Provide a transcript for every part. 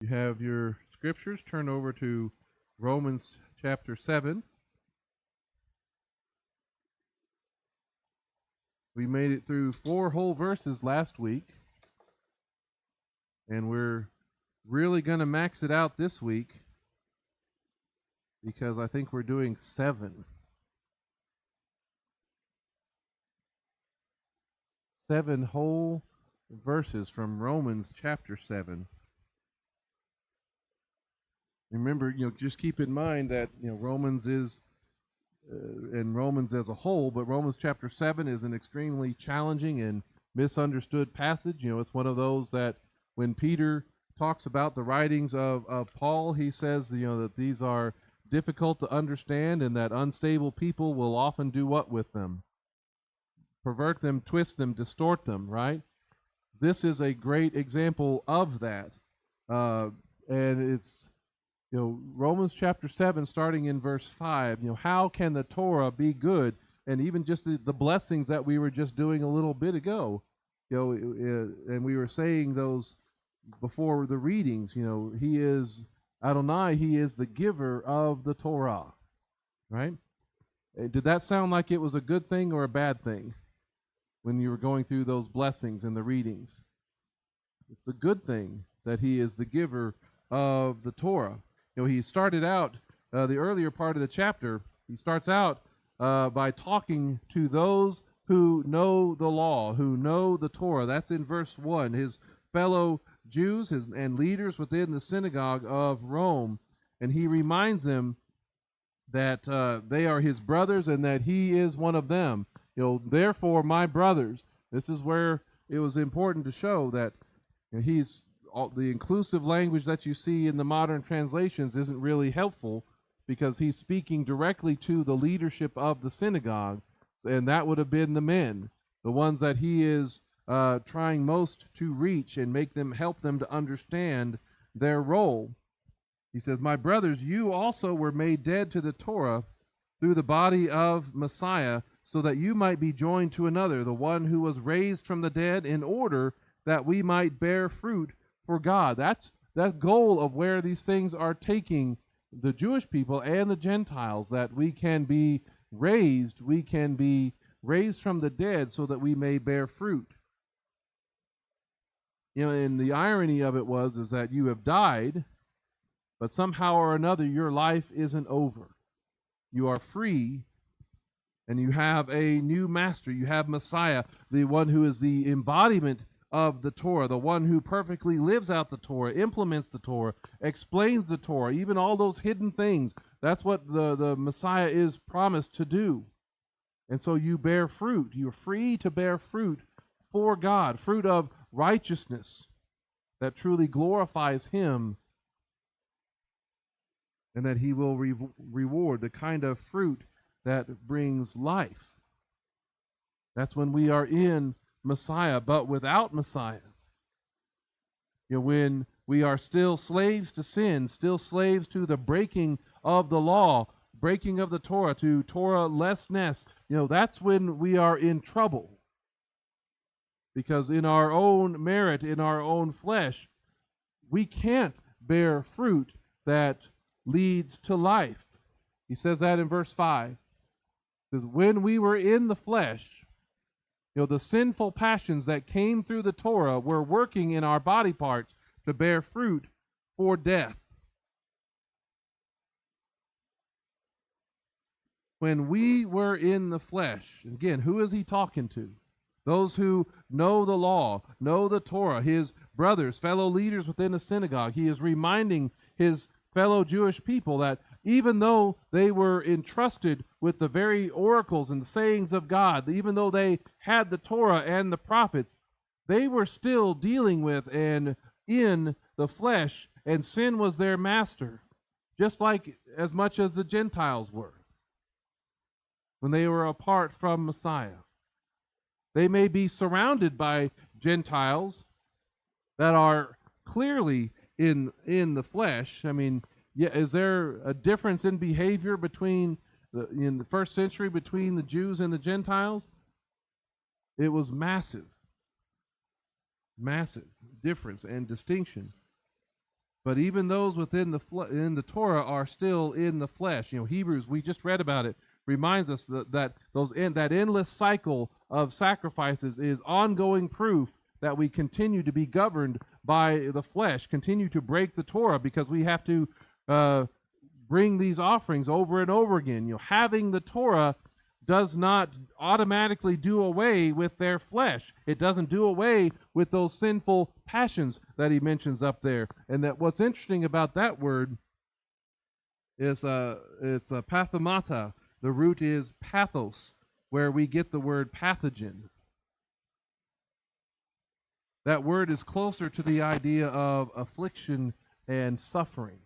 You have your scriptures, turn over to Romans chapter 7. We made it through 4 whole verses last week, and we're really going to max it out this week because I think we're doing 7. 7 whole verses from Romans chapter 7. Remember, just keep in mind that, Romans is, and Romans as a whole, but Romans chapter 7 is an extremely challenging and misunderstood passage. It's one of those that when Peter talks about the writings of Paul, he says, that these are difficult to understand and that unstable people will often do what with them? Pervert them, twist them, distort them, right? This is a great example of that. And it's, Romans chapter 7, starting in verse 5, how can the Torah be good? And even just the blessings that we were just doing a little bit ago, and we were saying those before the readings, he is Adonai, he is the giver of the Torah, right? Did that sound like it was a good thing or a bad thing when you were going through those blessings in the readings? It's a good thing that he is the giver of the Torah. He started out, the earlier part of the chapter, he starts out by talking to those who know the law, who know the Torah. That's in verse 1. His fellow Jews and leaders within the synagogue of Rome. And he reminds them that they are his brothers and that he is one of them. Therefore, my brothers. This is where it was important to show that he's the inclusive language that you see in the modern translations isn't really helpful because he's speaking directly to the leadership of the synagogue, and that would have been the men, the ones that he is trying most to reach and help them to understand their role. He says, my brothers, you also were made dead to the Torah through the body of Messiah, so that you might be joined to another, the one who was raised from the dead, in order that we might bear fruit for God. That's that goal of where these things are taking the Jewish people and the Gentiles, that we can be raised from the dead so that we may bear fruit. And the irony of it is that you have died, but somehow or another your life isn't over. You are free, and you have a new master. You have Messiah, the one who is the embodiment of the Torah, the one who perfectly lives out the Torah, implements the Torah, explains the Torah, even all those hidden things. That's what the Messiah is promised to do. And so you bear fruit. You're free to bear fruit for God, fruit of righteousness that truly glorifies him, and that he will reward, the kind of fruit that brings life. That's when we are in Messiah. But without Messiah, when we are still slaves to sin, still slaves to the breaking of the law, breaking of the Torah, to Torah-lessness, that's when we are in trouble. Because in our own merit, in our own flesh, we can't bear fruit that leads to life. He says that in verse 5. Because when we were in the flesh, the sinful passions that came through the Torah were working in our body parts to bear fruit for death. When we were in the flesh, again, who is he talking to? Those who know the law, know the Torah, his brothers, fellow leaders within the synagogue. He is reminding his fellow Jewish people that even though they were entrusted with the very oracles and sayings of God, even though they had the Torah and the prophets, they were still dealing with and in the flesh, and sin was their master, just like as much as the Gentiles were when they were apart from Messiah. They may be surrounded by Gentiles that are clearly in the flesh. I mean, is there a difference in behavior in the first century between the Jews and the Gentiles? It was massive difference and distinction. But even those within in the Torah are still in the flesh. Hebrews, we just read about it, reminds us that that endless cycle of sacrifices is ongoing proof that we continue to be governed by the flesh, continue to break the Torah, because we have to bring these offerings over and over again. Having the Torah does not automatically do away with their flesh. It doesn't do away with those sinful passions that he mentions up there. And that what's interesting about that word is it's pathomata. The root is pathos, where we get the word pathogen. That word is closer to the idea of affliction and suffering.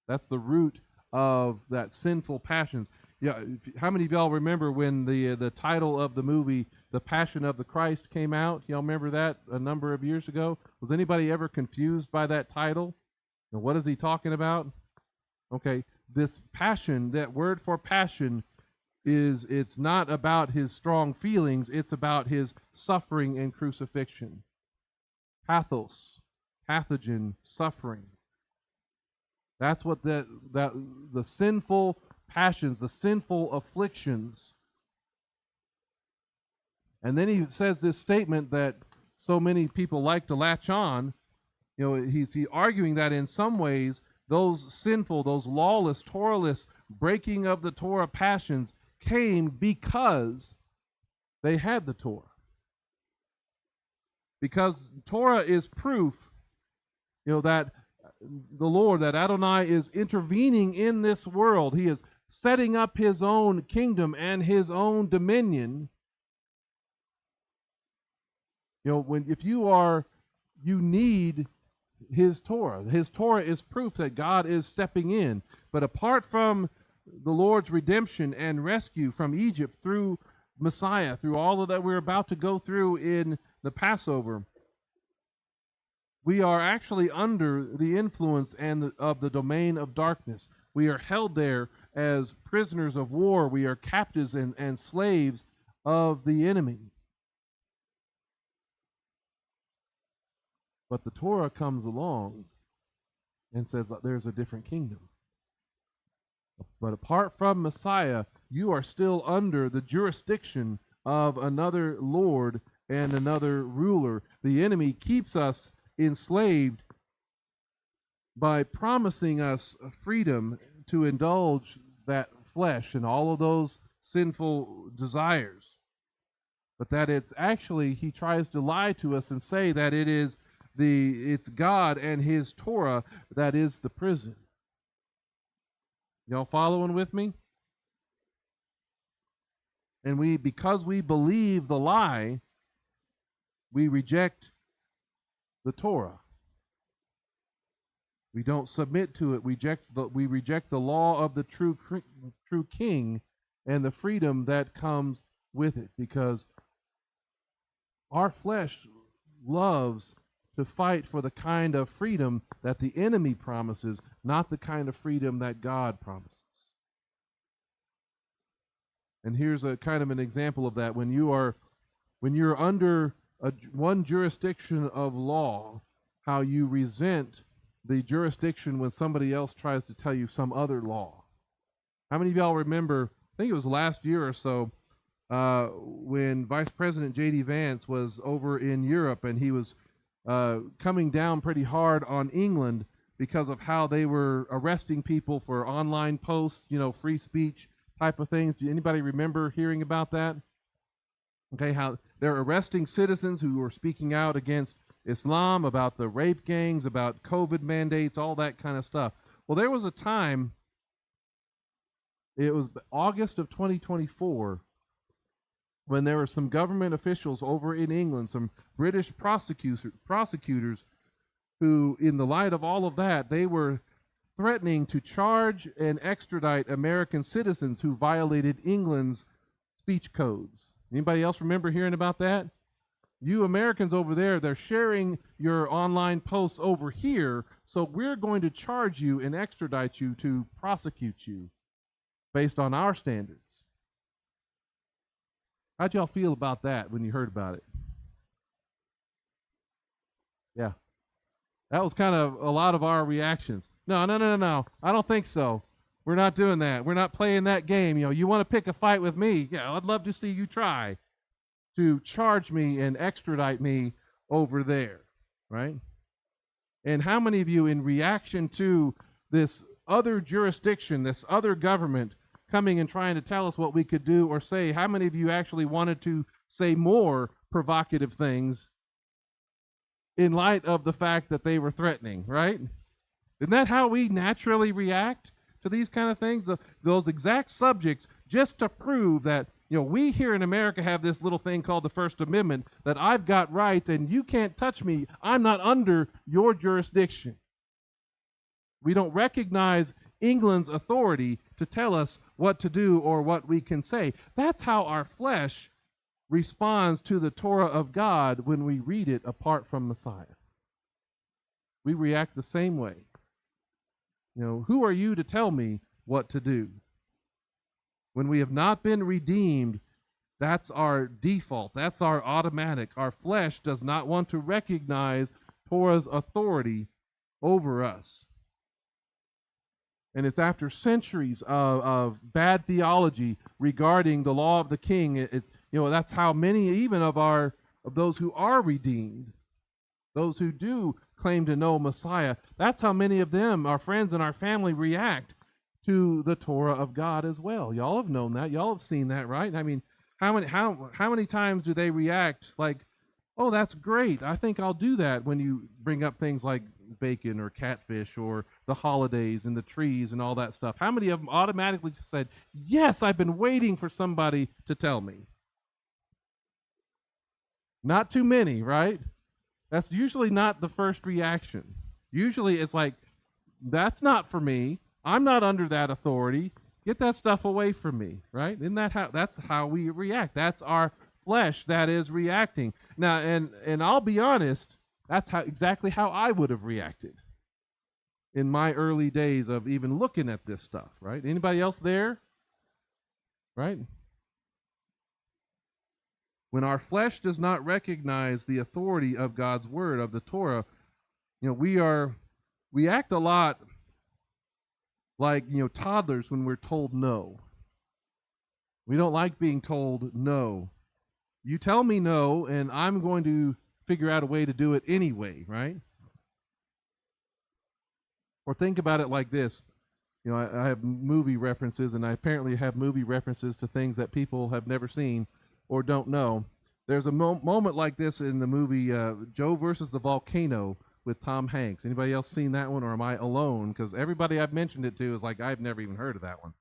That's the root of that sinful passions. Yeah, how many of y'all remember when the title of the movie, The Passion of the Christ, came out? Y'all remember that a number of years ago? Was anybody ever confused by that title? Now, what is he talking about? Okay, this passion, that word for passion, it's not about his strong feelings, it's about his suffering and crucifixion. Pathos, pathogen, suffering. That's what the sinful passions, the sinful afflictions. And then he says this statement that so many people like to latch on. He's arguing that in some ways those sinful, those lawless, Torahless breaking of the Torah passions came because they had the Torah. Because Torah is proof, that the Lord, that Adonai is intervening in this world. He is setting up his own kingdom and his own dominion. If you need his Torah. His Torah is proof that God is stepping in. But apart from the Lord's redemption and rescue from Egypt through Messiah, through all of that we're about to go through in the Passover, we are actually under the influence of the domain of darkness. We are held there as prisoners of war. We are captives and slaves of the enemy. But the Torah comes along and says there's a different kingdom. But apart from Messiah, you are still under the jurisdiction of another Lord and another ruler. The enemy keeps us enslaved by promising us freedom to indulge that flesh and all of those sinful desires. But that it's actually, he tries to lie to us and say that it's God and his Torah that is the prison. Y'all following with me? And because we believe the lie, we reject the Torah. We don't submit to it. We reject the law of the true king and the freedom that comes with it, because our flesh loves to fight for the kind of freedom that the enemy promises, not the kind of freedom that God promises. And here's a kind of an example of that. When you're under one jurisdiction of law, how you resent the jurisdiction when somebody else tries to tell you some other law. How many of y'all remember, I think it was last year or so, when Vice President J.D. Vance was over in Europe, and he was coming down pretty hard on England because of how they were arresting people for online posts, free speech type of things. Do anybody remember hearing about that? Okay, how they're arresting citizens who were speaking out against Islam, about the rape gangs, about COVID mandates, all that kind of stuff. Well, there was a time, it was August of 2024, when there were some government officials over in England, some British prosecutors who, in the light of all of that, they were threatening to charge and extradite American citizens who violated England's speech codes. Anybody else remember hearing about that? You Americans over there, they're sharing your online posts over here, so we're going to charge you and extradite you to prosecute you based on our standards. How'd y'all feel about that when you heard about it? Yeah. That was kind of a lot of our reactions. No, no, no, no, no. I don't think so. We're not doing that. We're not playing that game. You want to pick a fight with me? Yeah, I'd love to see you try to charge me and extradite me over there, right? And how many of you, in reaction to this other jurisdiction, this other government coming and trying to tell us what we could do or say, how many of you actually wanted to say more provocative things in light of the fact that they were threatening, right? Isn't that how we naturally react to these kind of things? Those exact subjects, just to prove that, we here in America have this little thing called the First Amendment, that I've got rights and you can't touch me. I'm not under your jurisdiction. We don't recognize England's authority to tell us what to do or what we can say. That's how our flesh responds to the Torah of God when we read it apart from Messiah. We react the same way. Who are you to tell me what to do? When we have not been redeemed, that's our default. That's our automatic. Our flesh does not want to recognize Torah's authority over us. And it's after centuries of bad theology regarding the law of the king. It's that's how many even of those who are redeemed, those who do claim to know Messiah, that's how many of them, our friends and our family, react to the Torah of God as well. Y'all have known that. Y'all have seen that, right? I mean, how many times do they react like, oh, that's great, I think I'll do that, when you bring up things like bacon or catfish or the holidays and the trees and all that stuff? How many of them automatically said, yes, I've been waiting for somebody to tell me? Not too many, right? That's usually not the first reaction. Usually it's like, that's not for me. I'm not under that authority. Get that stuff away from me, right? That's how we react. That's our flesh that is reacting. Now, and I'll be honest, that's exactly how I would have reacted in my early days of even looking at this stuff, right? Anybody else there? Right? When our flesh does not recognize the authority of God's word, of the Torah, we act a lot like, toddlers when we're told no. We don't like being told no. You tell me no, and I'm going to figure out a way to do it anyway, right? Or think about it like this. I have movie references, and I apparently have movie references to things that people have never seen or don't know. There's a moment like this in the movie Joe versus the Volcano with Tom Hanks. Anybody else seen that one, or am I alone? Because everybody I've mentioned it to is like, I've never even heard of that one.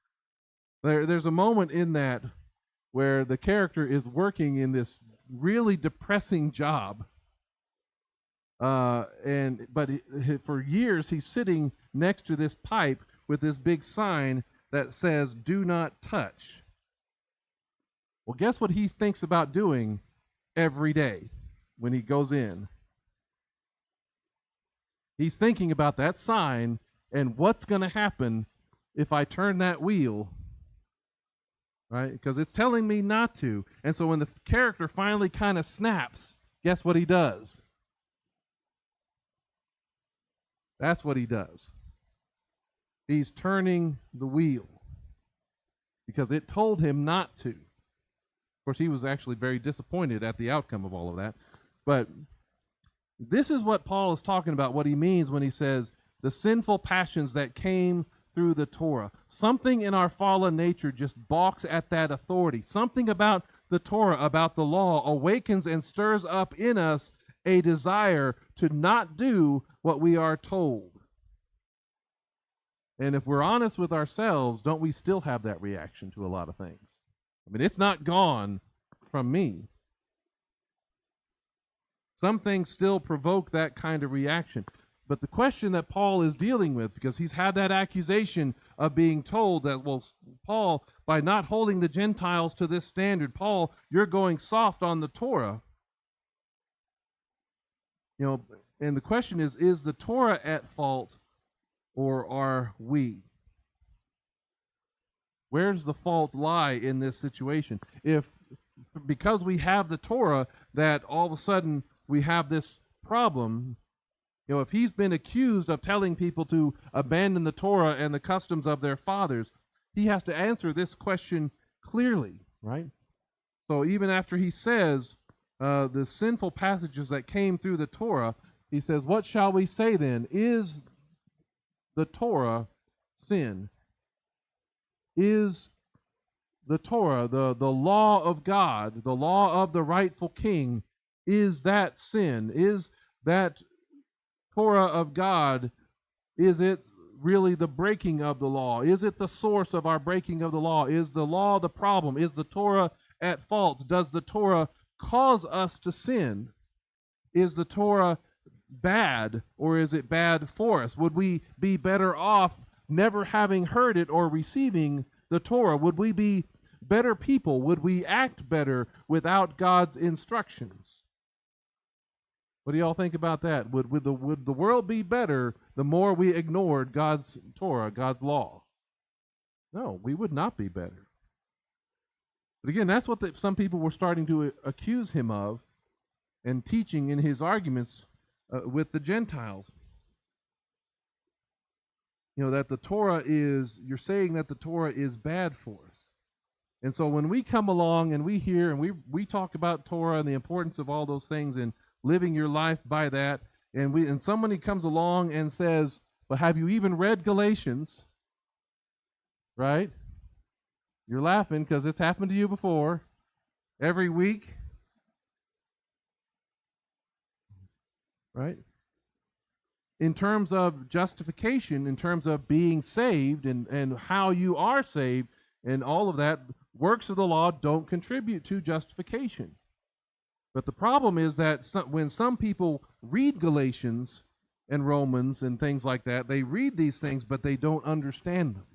There's a moment in that where the character is working in this really depressing job. But for years he's sitting next to this pipe with this big sign that says, "Do not touch." Well, guess what he thinks about doing every day when he goes in? He's thinking about that sign and what's going to happen if I turn that wheel, right? Because it's telling me not to. And so when the character finally kind of snaps, guess what he does? That's what he does. He's turning the wheel because it told him not to. Of course, he was actually very disappointed at the outcome of all of that. But this is what Paul is talking about, what he means when he says the sinful passions that came through the Torah. Something in our fallen nature just balks at that authority. Something about the Torah, about the law, awakens and stirs up in us a desire to not do what we are told. And if we're honest with ourselves, don't we still have that reaction to a lot of things? I mean, it's not gone from me. Some things still provoke that kind of reaction. But the question that Paul is dealing with, because he's had that accusation of being told that, well, Paul, by not holding the Gentiles to this standard, Paul, you're going soft on the Torah. And the question is the Torah at fault, or are we? Where's the fault lie in this situation? If, because we have the Torah, that all of a sudden we have this problem, If he's been accused of telling people to abandon the Torah and the customs of their fathers, he has to answer this question clearly, right? So even after he says the sinful passages that came through the Torah, he says, what shall we say then? Is the Torah sin? Is the Torah, the law of God, the law of the rightful king, is that sin? Is that Torah of God, is it really the breaking of the law? Is it the source of our breaking of the law? Is the law the problem? Is the Torah at fault? Does the Torah cause us to sin? Is the Torah bad, or is it bad for us? Would we be better off never having heard it or receiving the Torah? Would we be better people? Would we act better without God's instructions? What do y'all think about that? Would the world be better the more we ignored God's Torah, God's law? No, we would not be better. But again, that's what some people were starting to accuse him of and teaching in his arguments with the Gentiles. That the Torah is, you're saying that the Torah is bad for us. And so when we come along and we hear and we talk about Torah and the importance of all those things and living your life by that, and somebody comes along and says, "But have you even read Galatians?" Right? You're laughing because it's happened to you before. Every week. Right? In terms of justification, in terms of being saved and how you are saved and all of that, works of the law don't contribute to justification. But the problem is that when some people read Galatians and Romans and things like that, they read these things, but they don't understand them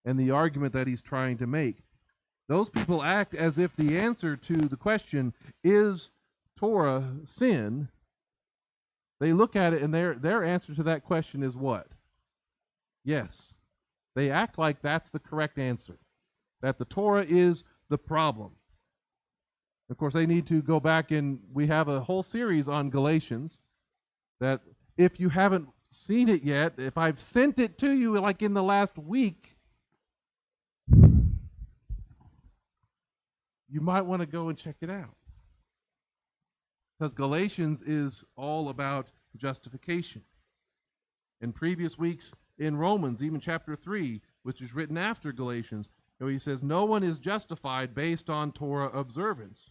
and the argument that he's trying to make. Those people act as if the answer to the question, is Torah sin? They look at it and their answer to that question is what? Yes. They act like that's the correct answer, that the Torah is the problem. Of course, they need to go back, and we have a whole series on Galatians that if you haven't seen it yet, if I've sent it to you like in the last week, you might want to go and check it out. Because Galatians is all about justification. In previous weeks in Romans, even chapter 3, which is written after Galatians, he says, no one is justified based on Torah observance.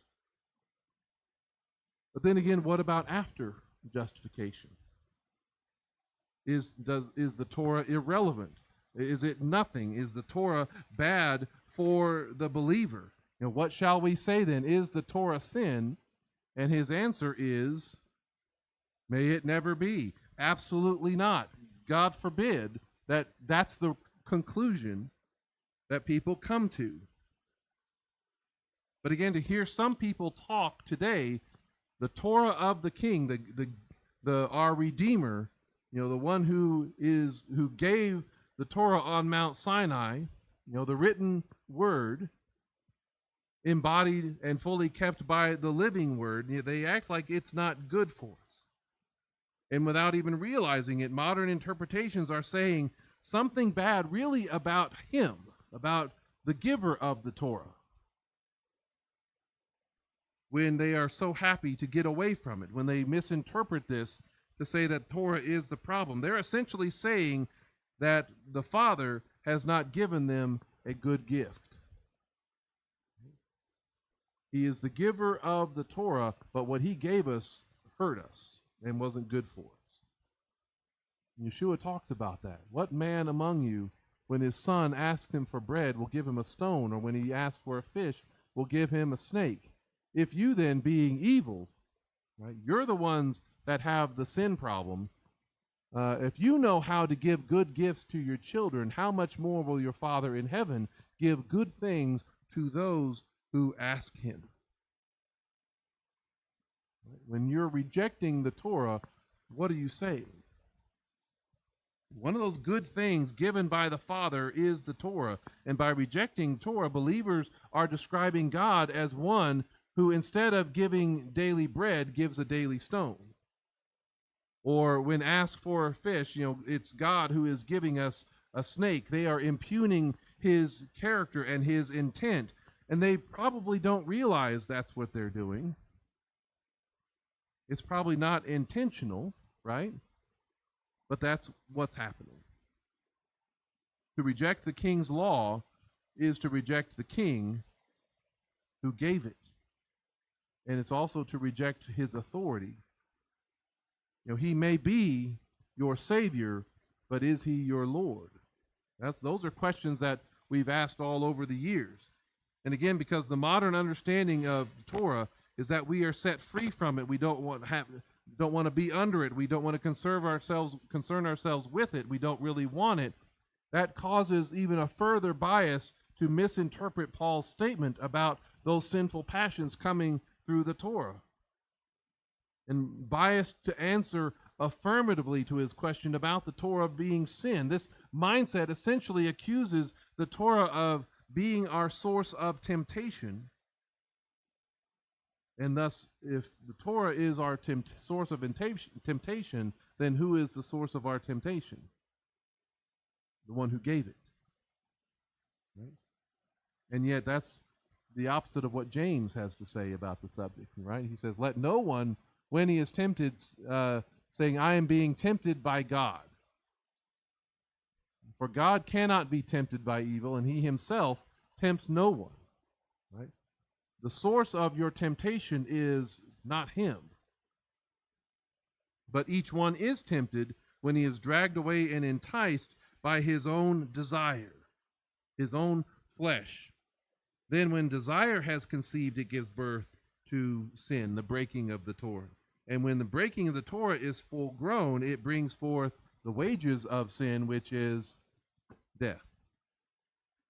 But then again, what about after justification? Is the Torah irrelevant? Is it nothing? Is the Torah bad for the believer? What shall we say then? Is the Torah sin? And his answer is, may it never be. Absolutely not. God forbid that that's the conclusion that people come to. But again, to hear some people talk today, the Torah of the King, our Redeemer, the one who gave the Torah on Mount Sinai, the written word, embodied and fully kept by the living word, they act like it's not good for us. And without even realizing it, modern interpretations are saying something bad really about him, about the giver of the Torah, when they are so happy to get away from it, when they misinterpret this to say that Torah is the problem. They're essentially saying that the Father has not given them a good gift. He is the giver of the Torah, but what he gave us hurt us and wasn't good for us. Yeshua talks about that. What man among you, when his son asks him for bread, will give him a stone, or when he asks for a fish, will give him a snake? If you then, being evil, right, you're the ones that have the sin problem. If you know how to give good gifts to your children, how much more will your Father in heaven give good things to those who ask him? When you're rejecting the Torah, what are you saying? One of those good things given by the Father is the Torah. And by rejecting Torah, believers are describing God as one who, instead of giving daily bread, gives a daily stone. Or when asked for a fish, it's God who is giving us a snake. They are impugning his character and his intent, and they probably don't realize that's what they're doing. It's probably not intentional, right? But that's what's happening. To reject the king's law is to reject the king who gave it. And it's also to reject his authority. He may be your Savior, but is he your Lord? Those are questions that we've asked all over the years. And again, because the modern understanding of the Torah is that we are set free from it. We don't want to be under it. We don't want to concern ourselves with it. We don't really want it. That causes even a further bias to misinterpret Paul's statement about those sinful passions coming through the Torah. And bias to answer affirmatively to his question about the Torah being sin. This mindset essentially accuses the Torah of being our source of temptation. And thus, if the Torah is our source of temptation, then who is the source of our temptation? The one who gave it. Right? And yet that's the opposite of what James has to say about the subject, right? He says, let no one, when he is tempted, saying, I am being tempted by God. For God cannot be tempted by evil, and he himself tempts no one. Right? The source of your temptation is not him. But each one is tempted when he is dragged away and enticed by his own desire, his own flesh. Then when desire has conceived, it gives birth to sin, the breaking of the Torah. And when the breaking of the Torah is full grown, it brings forth the wages of sin, which is death.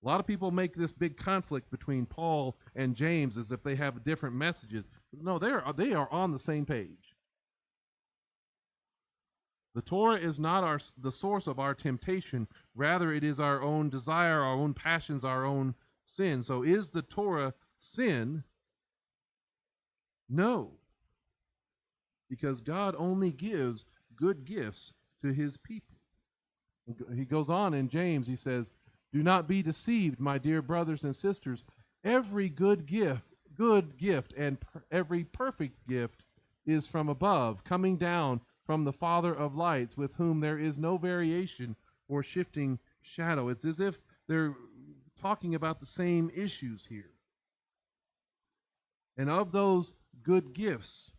A lot of people make this big conflict between Paul and James as if they have different messages. No, they are on the same page. The Torah is not the source of our temptation. Rather, it is our own desire, our own passions, our own sin. So is the Torah sin? No. Because God only gives good gifts to his people. He goes on in James, he says, do not be deceived, my dear brothers and sisters. Every good gift and every perfect gift is from above, coming down from the Father of lights, with whom there is no variation or shifting shadow. It's as if they're talking about the same issues here. And of those good gifts,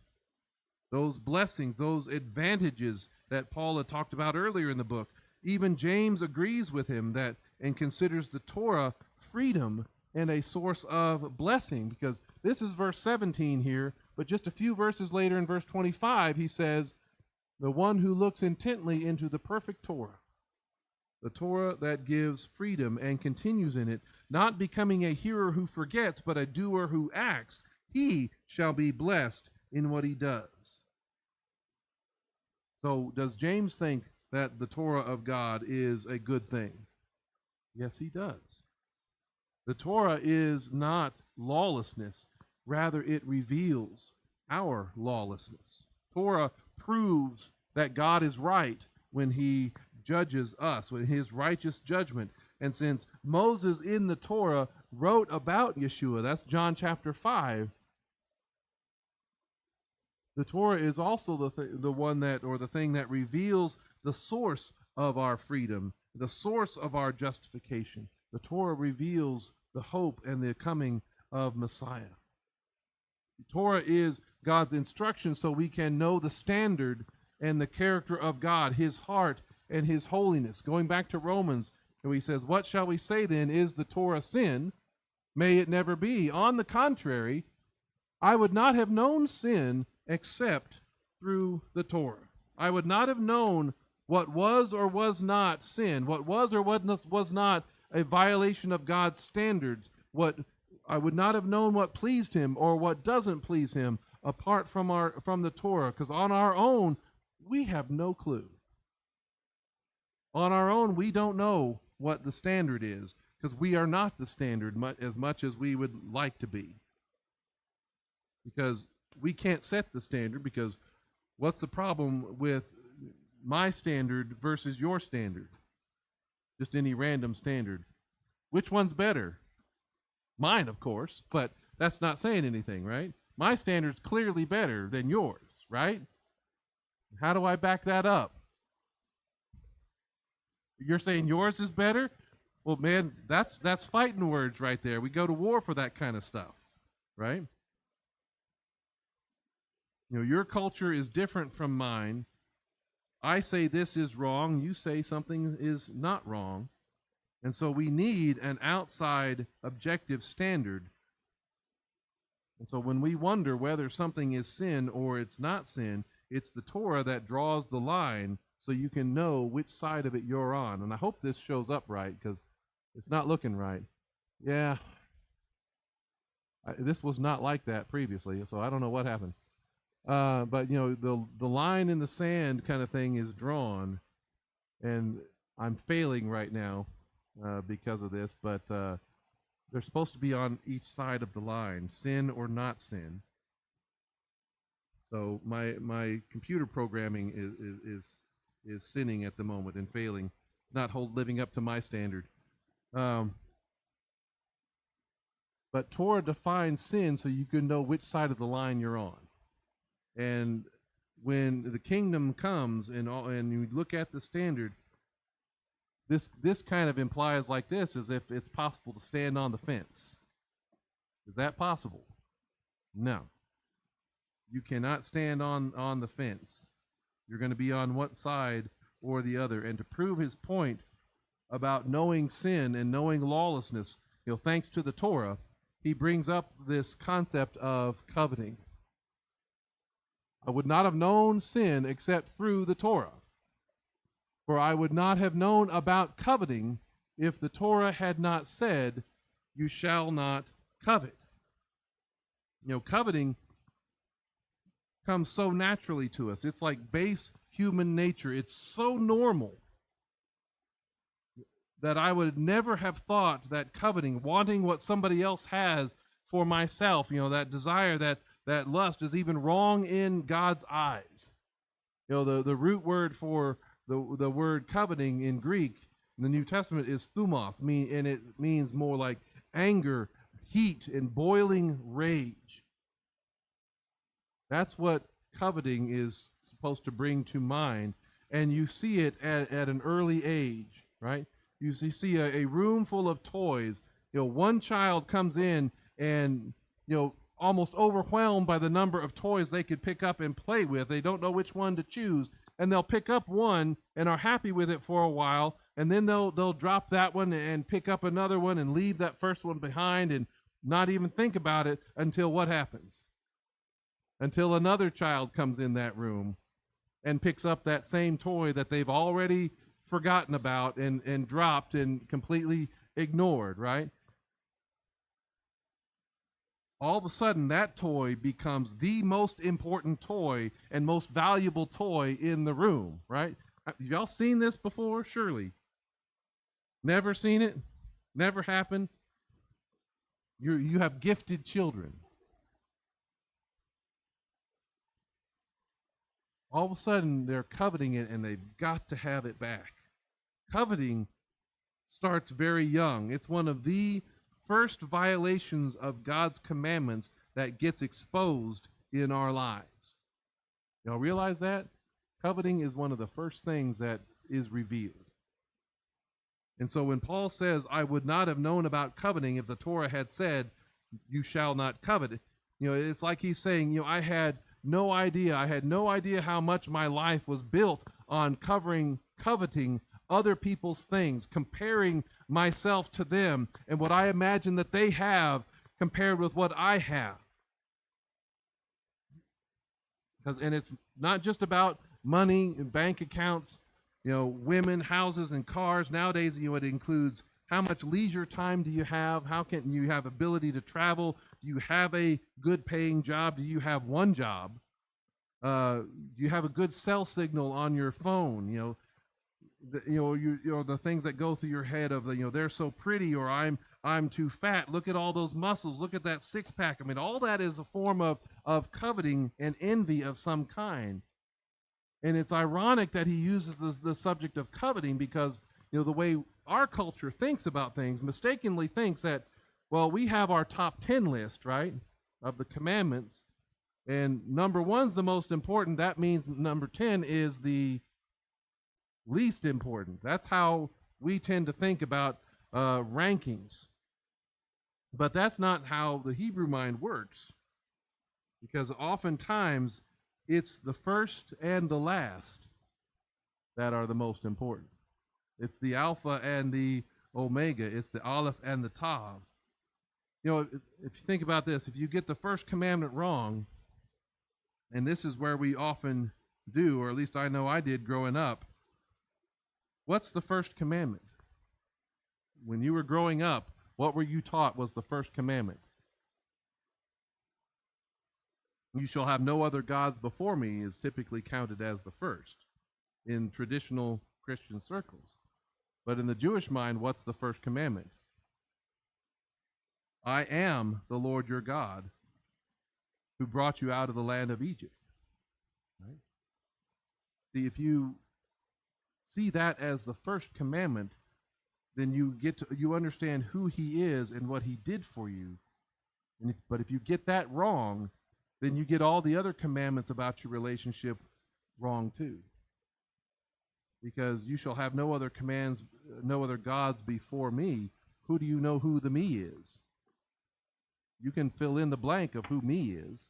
those blessings, those advantages that Paul had talked about earlier in the book, even James agrees with him that and considers the Torah freedom and a source of blessing, because this is verse 17 here, but just a few verses later in verse 25, he says, the one who looks intently into the perfect Torah, the Torah that gives freedom and continues in it, not becoming a hearer who forgets, but a doer who acts, he shall be blessed in what he does. So does James think that the Torah of God is a good thing? Yes, he does. The Torah is not lawlessness. Rather, it reveals our lawlessness. Torah proves that God is right when he judges us, with his righteous judgment. And since Moses in the Torah wrote about Yeshua, that's John chapter 5, the Torah is also the one that, or the thing that reveals the source of our freedom, the source of our justification. The Torah reveals the hope and the coming of Messiah. The Torah is God's instruction so we can know the standard and the character of God, his heart and his holiness. Going back to Romans, and he says, what shall we say then? Is the Torah sin? May it never be. On the contrary, I would not have known sin except through the Torah. I would not have known what was or was not sin, what was or was not a violation of God's standards, I would not have known what pleased him or what doesn't please him apart from the Torah, because on our own, we have no clue. On our own, we don't know what the standard is, because we are not the standard as much as we would like to be. Because we can't set the standard, because what's the problem with my standard versus your standard, just any random standard. Which one's better? Mine, of course, but that's not saying anything, right? My standard's clearly better than yours, right? How do I back that up? You're saying yours is better? Well, man, that's fighting words right there. We go to war for that kind of stuff, right? Your culture is different from mine. I say this is wrong, you say something is not wrong. And so we need an outside objective standard. And so when we wonder whether something is sin or it's not sin, it's the Torah that draws the line so you can know which side of it you're on. And I hope this shows up right, because it's not looking right. Yeah, this was not like that previously, so I don't know what happened. But the line in the sand kind of thing is drawn, and I'm failing right now because of this. But they're supposed to be on each side of the line, sin or not sin. So my computer programming is sinning at the moment and failing, not living up to my standard. But Torah defines sin so you can know which side of the line you're on. And when the kingdom comes and you look at the standard, this kind of implies like this, as if it's possible to stand on the fence. Is that possible? No. You cannot stand on the fence. You're going to be on one side or the other. And to prove his point about knowing sin and knowing lawlessness, thanks to the Torah, he brings up this concept of coveting. I would not have known sin except through the Torah. For I would not have known about coveting if the Torah had not said, you shall not covet. Coveting comes so naturally to us. It's like base human nature. It's so normal that I would never have thought that coveting, wanting what somebody else has for myself, that desire, that lust is even wrong in God's eyes. The root word for the word coveting in Greek in the New Testament is thumos, and it means more like anger, heat, and boiling rage. That's what coveting is supposed to bring to mind, and you see it at an early age, right? You see a room full of toys. One child comes in and almost overwhelmed by the number of toys they could pick up and play with. They don't know which one to choose, and they'll pick up one and are happy with it for a while, and then they'll drop that one and pick up another one and leave that first one behind and not even think about it until what happens? Until another child comes in that room and picks up that same toy that they've already forgotten about and dropped and completely ignored, right? All of a sudden, that toy becomes the most important toy and most valuable toy in the room, right? Have y'all seen this before? Surely. Never seen it? Never happened? You have gifted children. All of a sudden, they're coveting it, and they've got to have it back. Coveting starts very young. It's one of the first violations of God's commandments that gets exposed in our lives. Y'all realize that? Coveting is one of the first things that is revealed. And so when Paul says, I would not have known about coveting if the Torah had said, you shall not covet, it's like he's saying, I had no idea. I had no idea how much my life was built on coveting other people's things, comparing myself to them and what I imagine that they have compared with what I have. And it's not just about money and bank accounts, women, houses, and cars. Nowadays, it includes how much leisure time do you have? How can you have ability to travel? Do you have a good paying job? Do you have one job? Do you have a good cell signal on your phone? The things that go through your head of they're so pretty, or I'm too fat. Look at all those muscles. Look at that six pack. I mean, all that is a form of coveting and envy of some kind. And it's ironic that he uses the subject of coveting because, the way our culture thinks about things, mistakenly thinks that, well, we have our top 10 list, right, of the commandments. And number one's the most important. That means number 10 is the least important. That's how we tend to think about rankings. But that's not how the Hebrew mind works, because oftentimes it's the first and the last that are the most important. It's the Alpha and the Omega. It's the Aleph and the Tav. If you think about this, if you get the first commandment wrong, and this is where we often do, or at least I know I did growing up, what's the first commandment? When you were growing up, what were you taught was the first commandment? You shall have no other gods before me is typically counted as the first in traditional Christian circles. But in the Jewish mind, what's the first commandment? I am the Lord your God who brought you out of the land of Egypt. Right? See, if you see that as the first commandment, then you understand who he is and what he did for you. But if you get that wrong, then you get all the other commandments about your relationship wrong too. Because you shall have no other commands, no other gods before me. Who do you know who the me is? You can fill in the blank of who me is.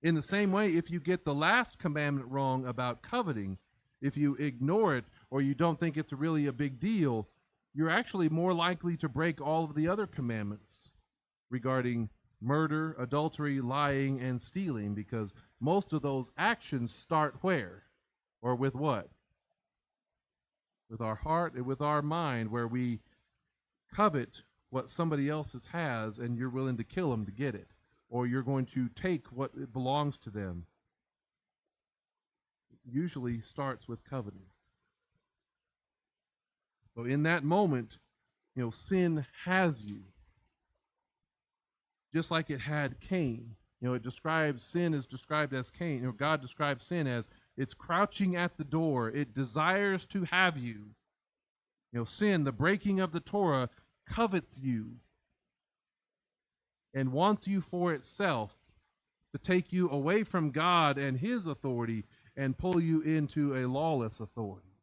In the same way, if you get the last commandment wrong about coveting, if you ignore it or you don't think it's really a big deal, you're actually more likely to break all of the other commandments regarding murder, adultery, lying, and stealing, because most of those actions start where? Or with what? With our heart and with our mind, where we covet what somebody else's has and you're willing to kill them to get it, or you're going to take what belongs to them. It usually starts with coveting. So in that moment, sin has you. Just like it had Cain. It describes sin is described as Cain. God describes sin as it's crouching at the door. It desires to have you. Sin, the breaking of the Torah, covets you and wants you for itself, to take you away from God and his authority and pull you into a lawless authority.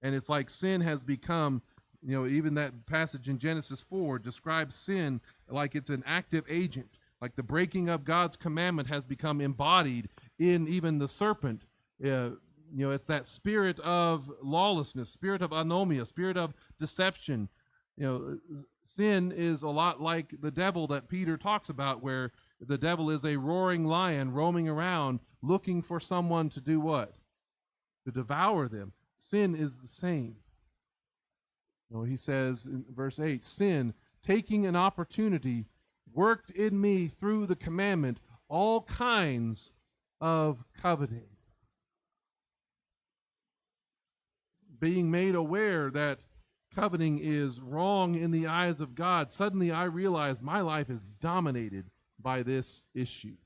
And it's like sin has become, even that passage in Genesis 4 describes sin like it's an active agent. Like the breaking of God's commandment has become embodied in even the serpent. It's that spirit of lawlessness, spirit of anomia, spirit of deception. Sin is a lot like the devil that Peter talks about, where the devil is a roaring lion roaming around looking for someone to do what? To devour them. Sin is the same. He says in verse 8, sin, taking an opportunity, worked in me through the commandment all kinds of coveting. Being made aware that coveting is wrong in the eyes of God, suddenly I realize my life is dominated by this issue.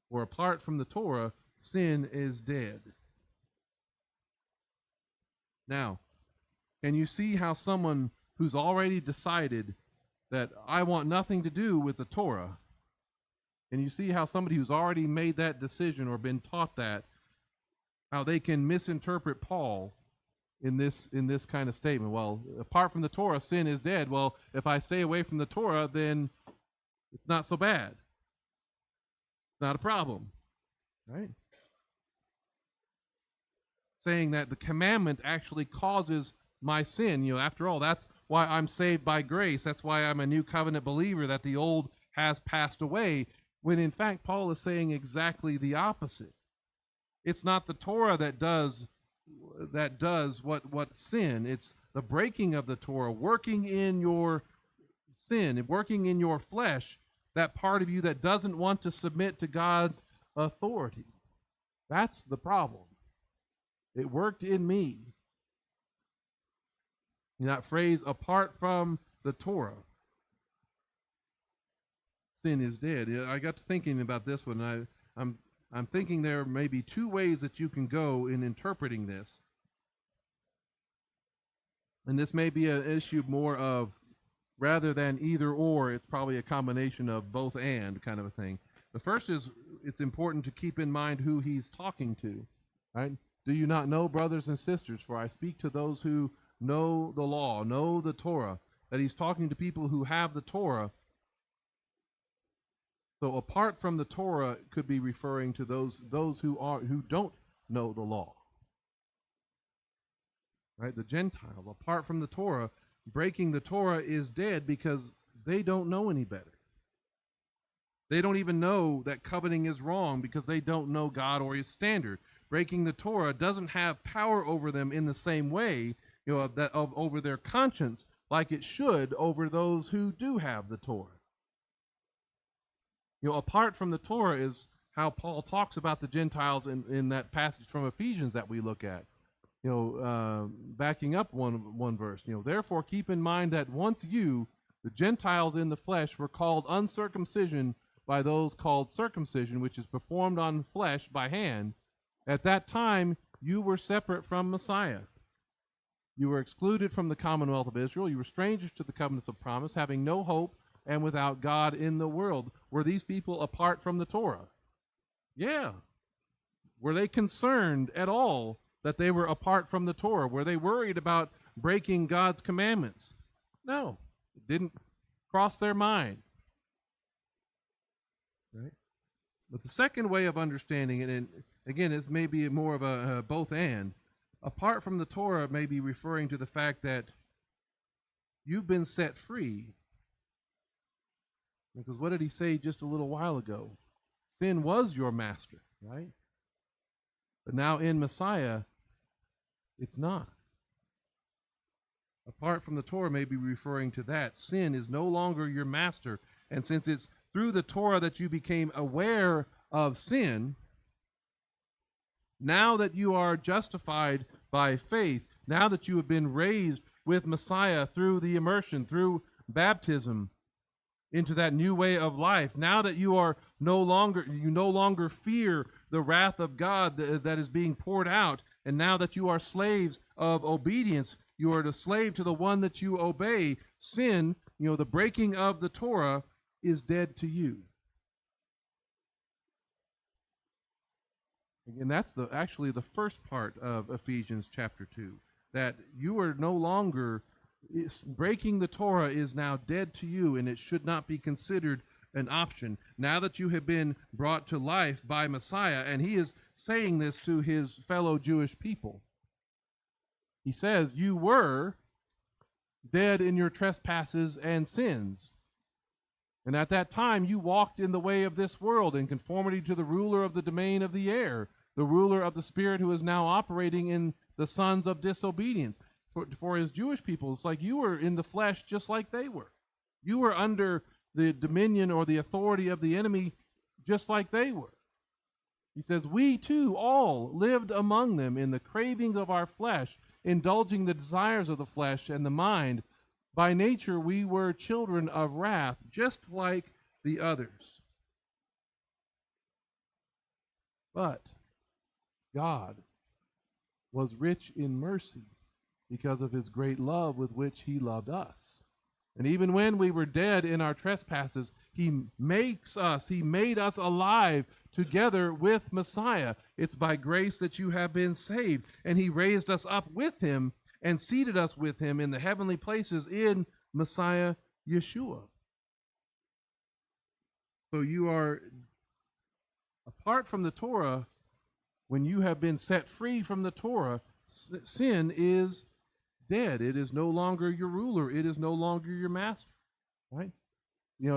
For apart from the Torah, sin is dead. Now, can you see how someone who's already decided that I want nothing to do with the Torah, can you see how somebody who's already made that decision or been taught that, how they can misinterpret Paul in this kind of statement? Well, apart from the Torah, sin is dead. Well, if I stay away from the Torah, then it's not so bad. It's not a problem, right? Saying that the commandment actually causes my sin. After all, that's why I'm saved by grace. That's why I'm a new covenant believer, that the old has passed away, when in fact Paul is saying exactly the opposite. It's not the Torah that does what sin. It's the breaking of the Torah, working in your sin, working in your flesh, that part of you that doesn't want to submit to God's authority. That's the problem. It worked in me. That phrase, apart from the Torah. sin is dead. I got to thinking about this one. I'm thinking there may be two ways that you can go in interpreting this. And this may be an issue more of, rather than either or, it's probably a combination of both and kind of a thing. The first is, it's important to keep in mind who he's talking to, right? Do you not know, brothers and sisters, for I speak to those who know the law, know the Torah, that he's talking to people who have the Torah. So apart from the Torah could be referring to those who don't know the law. Right? The Gentiles, apart from the Torah, breaking the Torah is dead because they don't know any better. They don't even know that coveting is wrong because they don't know God or his standard. Breaking the Torah doesn't have power over them in the same way, over their conscience, like it should over those who do have the Torah. Apart from the Torah is how Paul talks about the Gentiles in that passage from Ephesians that we look at. Backing up one verse, therefore keep in mind that once you, the Gentiles in the flesh, were called uncircumcision by those called circumcision, which is performed on flesh by hand. At that time, you were separate from Messiah. You were excluded from the commonwealth of Israel. You were strangers to the covenants of promise, having no hope and without God in the world. Were these people apart from the Torah? Yeah. Were they concerned at all that they were apart from the Torah? Were they worried about breaking God's commandments? No. It didn't cross their mind. Right? But the second way of understanding it, and again, it's maybe more of a both and, apart from the Torah may be referring to the fact that you've been set free. Because what did he say just a little while ago? Sin was your master, right? But now in Messiah, it's not. Apart from the Torah may be referring to that. Sin is no longer your master. And since it's through the Torah that you became aware of sin, now that you are justified by faith, now that you have been raised with Messiah through the immersion, through baptism, into that new way of life, now that you no longer fear the wrath of God that is being poured out, and now that you are slaves of obedience, you are the slave to the one that you obey. Sin, the breaking of the Torah, is dead to you. And that's actually the first part of Ephesians chapter 2, that you are no longer, breaking the Torah is now dead to you, and it should not be considered an option. Now that you have been brought to life by Messiah, and he is saying this to his fellow Jewish people. He says, you were dead in your trespasses and sins. And at that time you walked in the way of this world in conformity to the ruler of the domain of the air, the ruler of the spirit who is now operating in the sons of disobedience. For his Jewish people, it's like you were in the flesh just like they were. You were under the dominion or the authority of the enemy just like they were. He says, we too all lived among them in the cravings of our flesh, indulging the desires of the flesh and the mind. By nature we were children of wrath, just like the others. But God was rich in mercy because of his great love with which he loved us. And even when we were dead in our trespasses, he made us alive together with Messiah. It's by grace that you have been saved. And he raised us up with him and seated us with him in the heavenly places in Messiah Yeshua. So you are, apart from the Torah, when you have been set free from the Torah, sin is dead. It is no longer your ruler. It is no longer your master, right?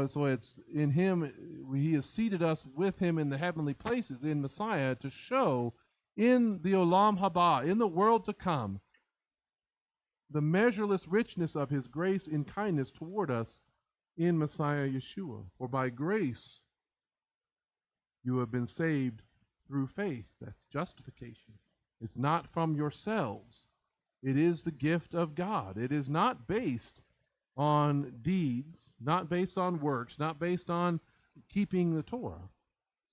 So it's in him, he has seated us with him in the heavenly places in Messiah to show in the Olam Haba, in the world to come, the measureless richness of his grace and kindness toward us in Messiah Yeshua. For by grace you have been saved through faith. That's justification. It's not from yourselves. It is the gift of God. It is not based on deeds, not based on works, not based on keeping the Torah,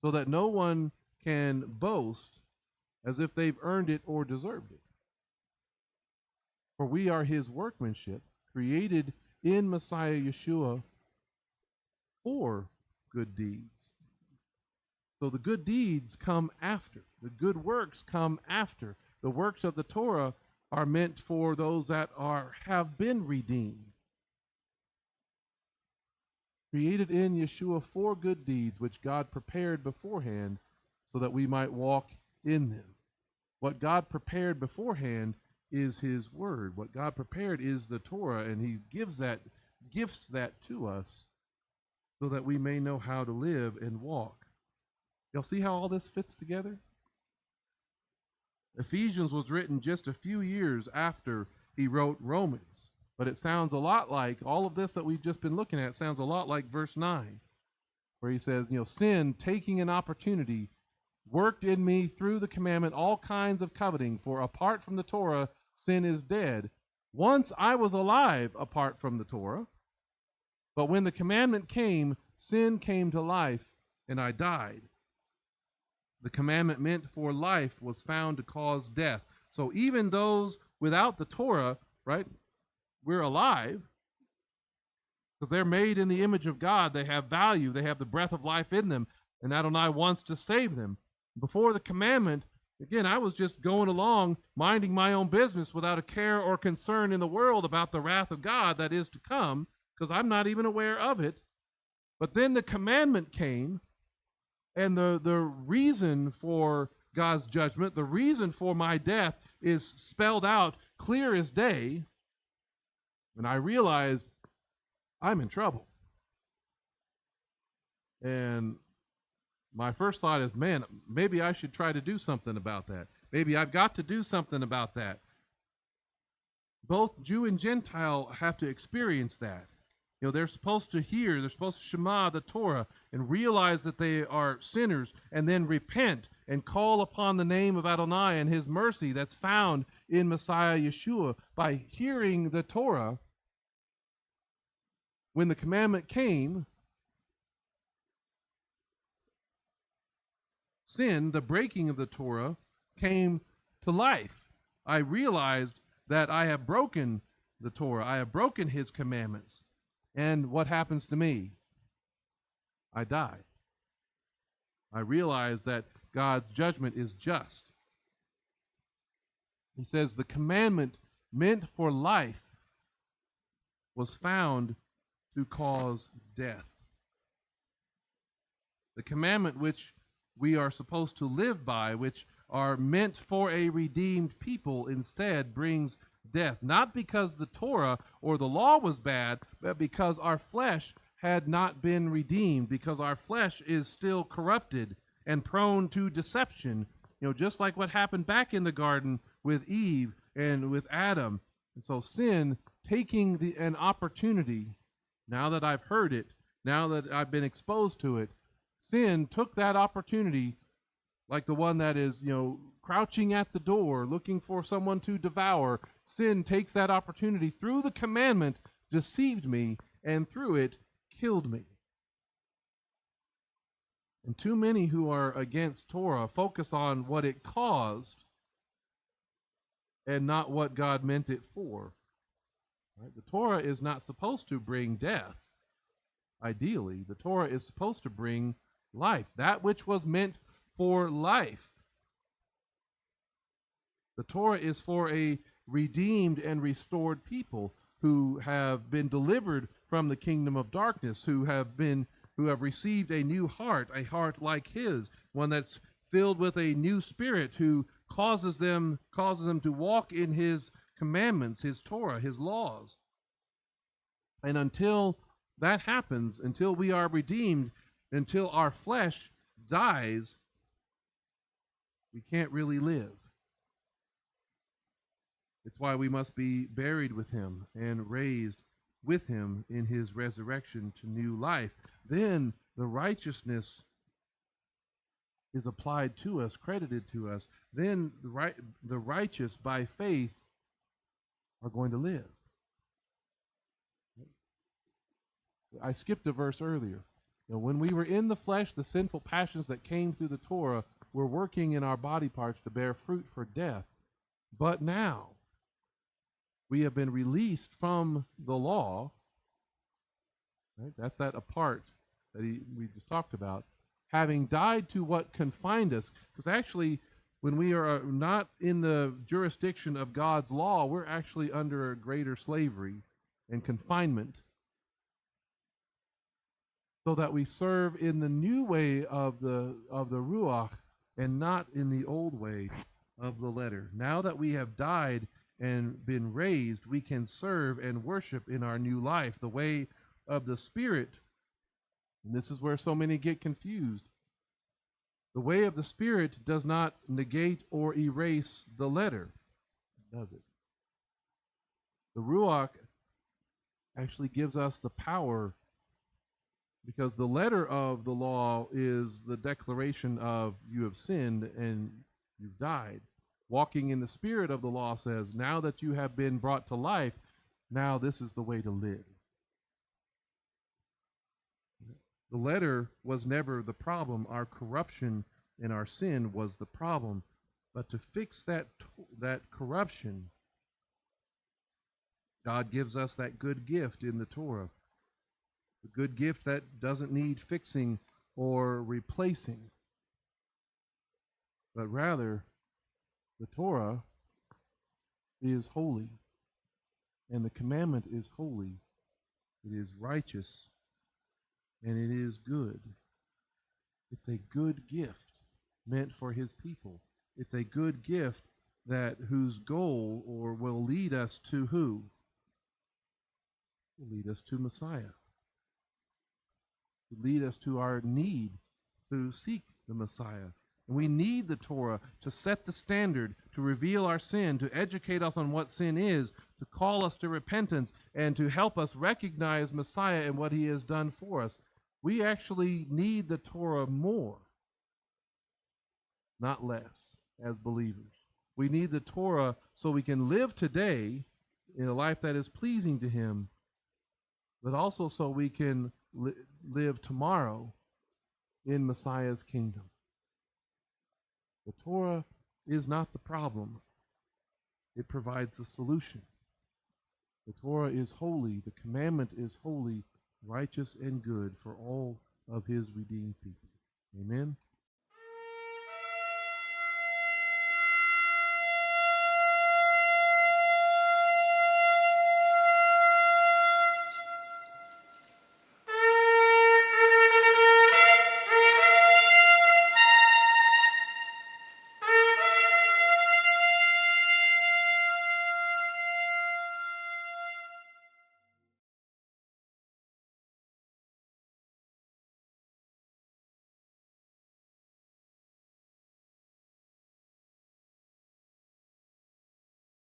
so that no one can boast as if they've earned it or deserved it. For we are his workmanship, created in Messiah Yeshua for good deeds. So the good deeds come after. The good works come after. The works of the Torah are meant for those that have been redeemed. Created in Yeshua for good deeds, which God prepared beforehand so that we might walk in them. What God prepared beforehand is his word. What God prepared is the Torah, and he gifts that to us so that we may know how to live and walk. Y'all see how all this fits together? Ephesians was written just a few years after he wrote Romans, but it sounds a lot like, all of this that we've just been looking at sounds a lot like verse 9, where he says, sin, taking an opportunity, worked in me through the commandment all kinds of coveting, for apart from the Torah, sin is dead. Once I was alive apart from the Torah, but when the commandment came, sin came to life, and I died. The commandment meant for life was found to cause death. So even those without the Torah, right, we're alive because they're made in the image of God. They have value. They have the breath of life in them, and Adonai wants to save them. Before the commandment, again, I was just going along, minding my own business without a care or concern in the world about the wrath of God that is to come, because I'm not even aware of it. But then the commandment came, and the reason for God's judgment, the reason for my death is spelled out clear as day, and I realized I'm in trouble. And my first thought is, man, maybe I should try to do something about that. Maybe I've got to do something about that. Both Jew and Gentile have to experience that. They're supposed to hear, they're supposed to shema the Torah and realize that they are sinners, and then repent and call upon the name of Adonai and his mercy that's found in Messiah Yeshua. By hearing the Torah, when the commandment came, sin, the breaking of the Torah, came to life. I realized that I have broken the Torah. I have broken his commandments. And what happens to me? I die. I realize that God's judgment is just. He says the commandment meant for life was found to cause death. The commandment which we are supposed to live by, which are meant for a redeemed people, instead brings death. Not because the Torah or the law was bad, but because our flesh had not been redeemed, because our flesh is still corrupted and prone to deception. Just like what happened back in the garden with Eve and with Adam. And so sin, taking an opportunity, now that I've heard it, now that I've been exposed to it, sin took that opportunity, like the one that is, crouching at the door, looking for someone to devour. Sin takes that opportunity through the commandment, deceived me, and through it, killed me. And too many who are against Torah focus on what it caused and not what God meant it for. Right? The Torah is not supposed to bring death. Ideally, the Torah is supposed to bring life, that which was meant for life. The Torah is for a redeemed and restored people who have been delivered from the kingdom of darkness, who have received a new heart, a heart like his, one that's filled with a new spirit, who causes them to walk in his commandments, his Torah, his laws. And until that happens, until we are redeemed, until our flesh dies, we can't really live. It's why we must be buried with him and raised with him in his resurrection to new life. Then the righteousness is applied to us, credited to us. Then the righteous by faith are going to live. I skipped a verse earlier. When we were in the flesh, the sinful passions that came through the Torah were working in our body parts to bear fruit for death. But now we have been released from the law. Right? That's that apart that we just talked about. Having died to what confined us. Because actually, when we are not in the jurisdiction of God's law, we're actually under a greater slavery and confinement, so that we serve in the new way of the Ruach and not in the old way of the letter. Now that we have died and been raised, we can serve and worship in our new life, the way of the Spirit. And this is where so many get confused. The way of the Spirit does not negate or erase the letter, does it? The Ruach actually gives us the power, because the letter of the law is the declaration of you have sinned and you've died. Walking in the spirit of the law says, now that you have been brought to life, now this is the way to live. The letter was never the problem. Our corruption and our sin was the problem. But to fix that corruption, God gives us that good gift in the Torah. A good gift that doesn't need fixing or replacing, but rather the Torah is holy, and the commandment is holy. It is righteous, and it is good. It's a good gift meant for his people. It's a good gift whose goal or will lead us to who? Will lead us to Messiah. Lead us to our need to seek the Messiah. And we need the Torah to set the standard, to reveal our sin, to educate us on what sin is, to call us to repentance, and to help us recognize Messiah and what he has done for us. We actually need the Torah more, not less, as believers. We need the Torah so we can live today in a life that is pleasing to him, but also so we can live tomorrow in Messiah's kingdom. The Torah is not the problem. It provides the solution. The Torah is holy. The commandment is holy, righteous, and good for all of his redeemed people. Amen.